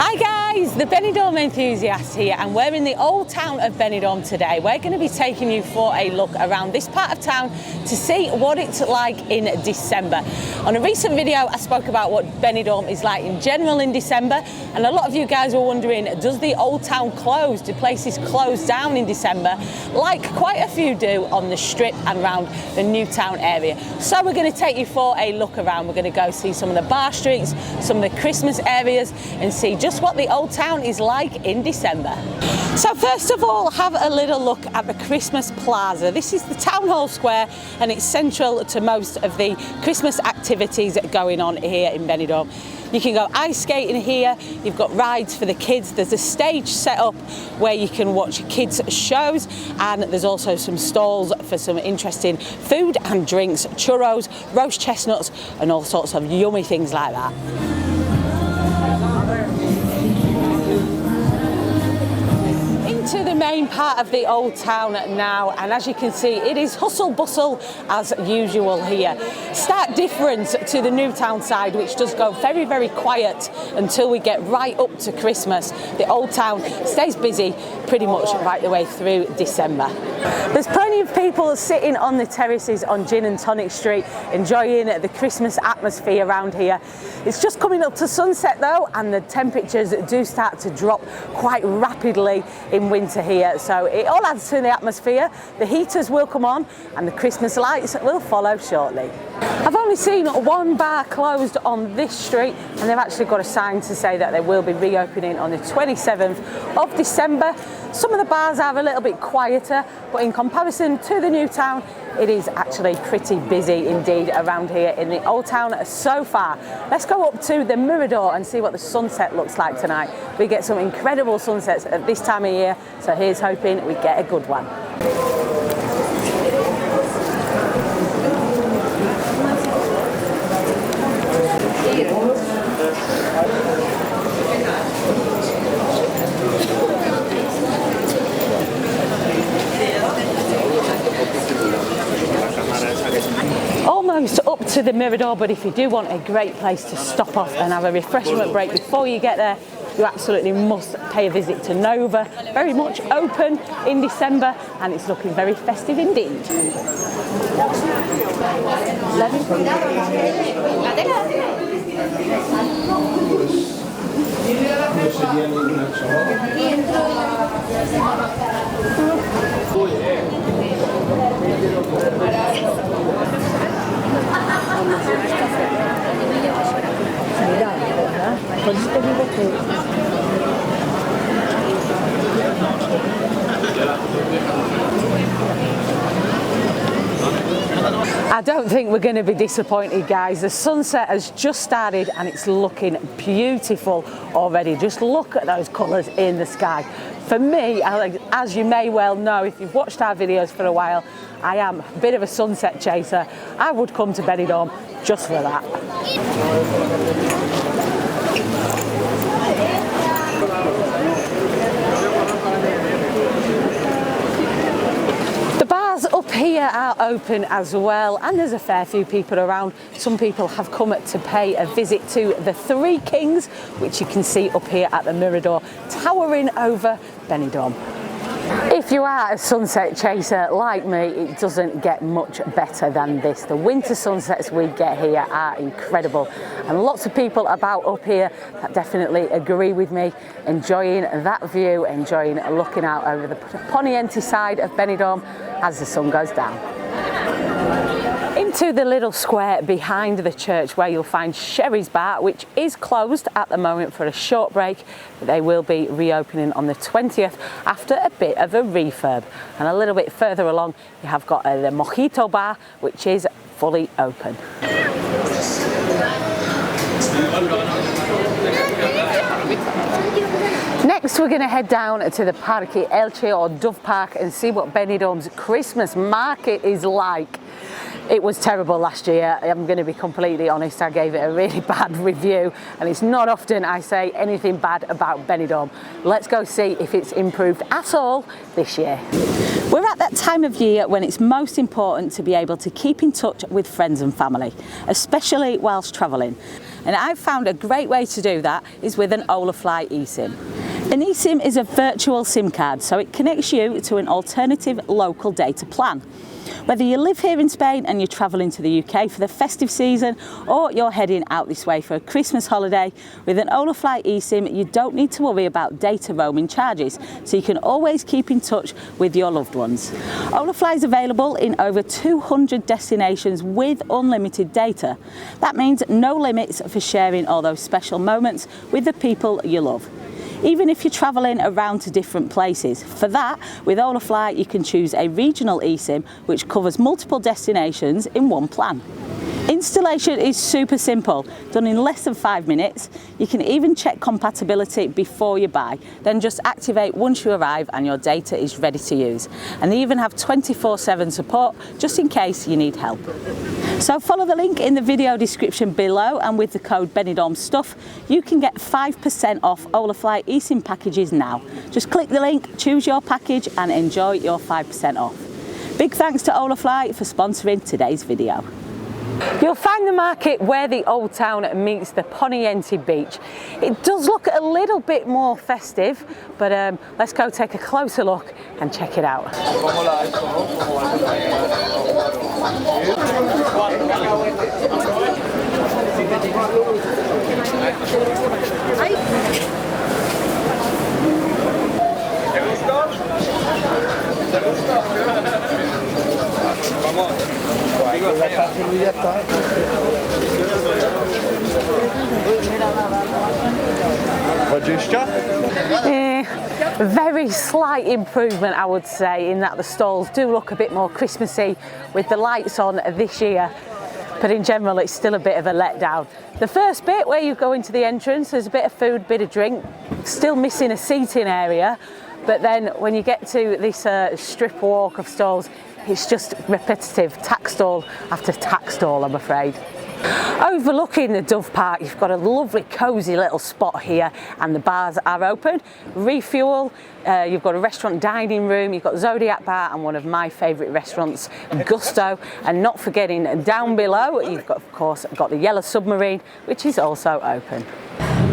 Hi guys, the Benidorm Enthusiast here, and we're in the old town of Benidorm today. We're going to be taking you for a look around this part of town to see what it's like in December. On a recent video I spoke about what Benidorm is like in general in December, and a lot of you guys were wondering, does the old town close? Do places close down in December like quite a few do on the strip and around the new town area? So we're going to take you for a look around. We're going to go see some of the bar streets, some of the Christmas areas, and see just what the old town is like in December. So first of all, have a little look at the Christmas plaza. This is the town hall square, and it's central to most of the Christmas activities going on here in Benidorm. You can go ice skating here, you've got rides for the kids, there's a stage set up where you can watch kids shows, and there's also some stalls for some interesting food and drinks, churros, roast chestnuts, and all sorts of yummy things like that. To the main part of the old town now, and as you can see, it is hustle bustle as usual here. Stark difference to the new town side, which does go very, very quiet until we get right up to Christmas. The old town stays busy pretty much right the way through December. There's plenty of people sitting on the terraces on Gin and Tonic Street enjoying the Christmas atmosphere around here. It's just coming up to sunset though, and the temperatures do start to drop quite rapidly in winter here, so it all adds to the atmosphere. The heaters will come on and the Christmas lights will follow shortly. I've only seen one bar closed on this street, and they've actually got a sign to say that they will be reopening on the 27th of December. Some of the bars are a little bit quieter, but in comparison to the new town, it is actually pretty busy indeed around here in the old town so far. Let's go up to the Mirador and see what the sunset looks like tonight. We get some incredible sunsets at this time of year, so here's hoping we get a good one. Almost up to the Mirador, but if you do want a great place to stop off and have a refreshment break before you get there, you absolutely must pay a visit to Nova. Very much open in December, and it's looking very festive indeed. I don't think we're going to be disappointed, guys. The sunset has just started and it's looking beautiful already. Just look at those colours in the sky. For me, as you may well know if you've watched our videos for a while, I am a bit of a sunset chaser. I would come to Benidorm just for that. Up here are open as well, and there's a fair few people around. Some people have come to pay a visit to the Three Kings, which you can see up here at the Mirador, towering over Benidorm. If you are a sunset chaser like me, it doesn't get much better than this. The winter sunsets we get here are incredible, and lots of people about up here that definitely agree with me, enjoying that view, enjoying looking out over the Poniente side of Benidorm as the sun goes down. Into the little square behind the church where you'll find Sherry's Bar, which is closed at the moment for a short break, but they will be reopening on the 20th after a bit of a refurb. And a little bit further along you have got the Mojito Bar, which is fully open. Next we're going to head down to the Parque Elche or Dove Park and see what Benidorm's Christmas market is like. It was terrible last year. I'm going to be completely honest, I gave it a really bad review, and it's not often I say anything bad about Benidorm. Let's go see if it's improved at all this year. We're at that time of year when it's most important to be able to keep in touch with friends and family, especially whilst travelling. And I've found a great way to do that is with an Holafly eSIM. An eSIM is a virtual SIM card, so it connects you to an alternative local data plan. Whether you live here in Spain and you're travelling to the UK for the festive season, or you're heading out this way for a Christmas holiday, with an Holafly eSIM you don't need to worry about data roaming charges, so you can always keep in touch with your loved ones. Holafly is available in over 200 destinations with unlimited data. That means no limits for sharing all those special moments with the people you love, even if you're travelling around to different places. For that, with Holafly you can choose a regional eSIM which covers multiple destinations in one plan. Installation is super simple, done in less than 5 minutes. You can even check compatibility before you buy, then just activate once you arrive and your data is ready to use. And they even have 24/7 support just in case you need help. So follow the link in the video description below, and with the code BenidormStuff you can get 5% off Holafly eSIM packages now. Just click the link, choose your package and enjoy your 5% off. Big thanks to Holafly for sponsoring today's video. You'll find the market where the Old Town meets the Poniente beach. It does look a little bit more festive, but let's go take a closer look and check it out. Very slight improvement, I would say, in that the stalls do look a bit more Christmassy with the lights on this year, but in general it's still a bit of a letdown. The first bit where you go into the entrance, there's a bit of food, bit of drink, still missing a seating area, but then when you get to this strip walk of stalls, it's just repetitive, tack stall after tack stall, I'm afraid. Overlooking the Dove Park, you've got a lovely cosy little spot here, and the bars are open. Refuel, you've got a restaurant dining room, you've got Zodiac Bar and one of my favourite restaurants, Gusto, and not forgetting down below you've got, of course, got the Yellow Submarine, which is also open.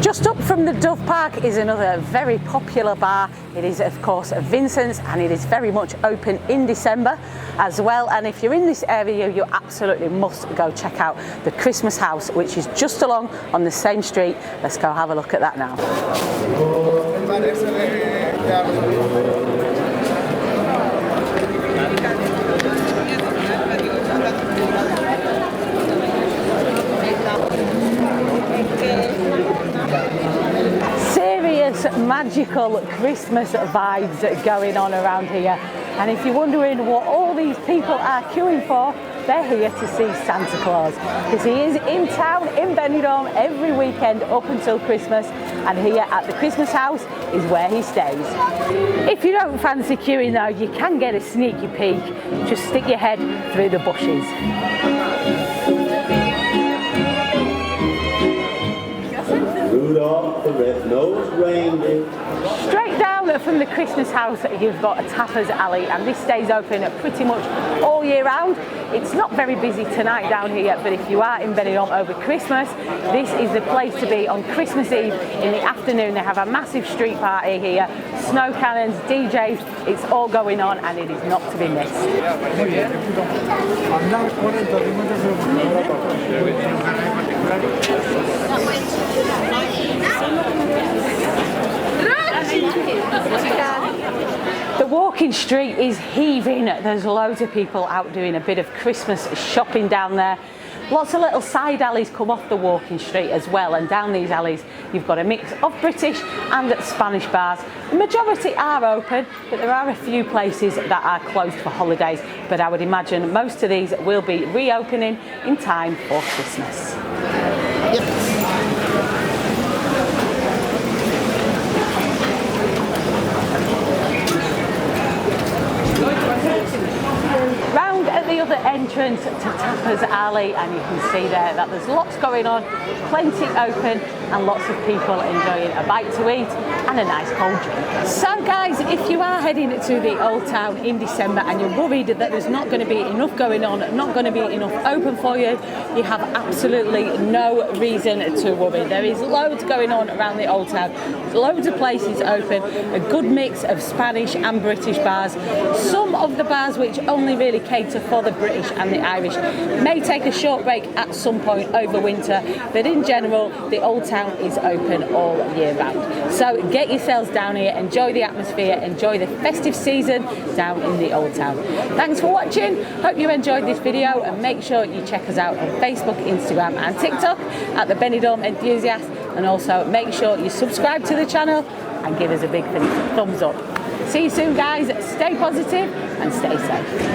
Just up from the Dove Park is another very popular bar. It is, of course, Vincent's, and it is very much open in December as well. And if you're in this area, you absolutely must go check out the Christmas house, which is just along on the same street. Let's go have a look at that now. Serious magical Christmas vibes going on around here, and if you're wondering what all these people are queuing for, they're here to see Santa Claus, because he is in town in Benidorm every weekend up until Christmas, and here at the Christmas house is where he stays. If you don't fancy queuing though, you can get a sneaky peek. Just stick your head through the bushes. Rudolph the red-nosed reindeer. Straight down from the Christmas house you've got a Tapas alley, and this stays open pretty much all year round. It's not very busy tonight down here, but if you are in Benidorm over Christmas, this is the place to be on Christmas Eve in the afternoon. They have a massive street party here, snow cannons, DJs, it's all going on, and it is not to be missed. The walking street is heaving. There's loads of people out doing a bit of Christmas shopping down there. Lots of little side alleys come off the walking street as well, and down these alleys you've got a mix of British and Spanish bars. The majority are open, but there are a few places that are closed for holidays, but I would imagine most of these will be reopening in time for Christmas. Round at the other entrance entrance to Tapas Alley, and you can see there that there's lots going on, plenty open, and lots of people enjoying a bite to eat and a nice cold drink. So guys, if you are heading to the Old Town in December and you're worried that there's not going to be enough going on, not going to be enough open for you, you have absolutely no reason to worry. There is loads going on around the Old Town, loads of places open, a good mix of Spanish and British bars. Some of the bars which only really cater for the British and the Irish may take a short break at some point over winter, but in general the Old Town is open all year round. So get yourselves down here, enjoy the atmosphere, enjoy the festive season down in the Old Town. Thanks for watching, hope you enjoyed this video, and make sure you check us out on Facebook, Instagram and TikTok at the Benidorm Enthusiast, and also make sure you subscribe to the channel and give us a big thumbs up. See you soon guys, stay positive and stay safe.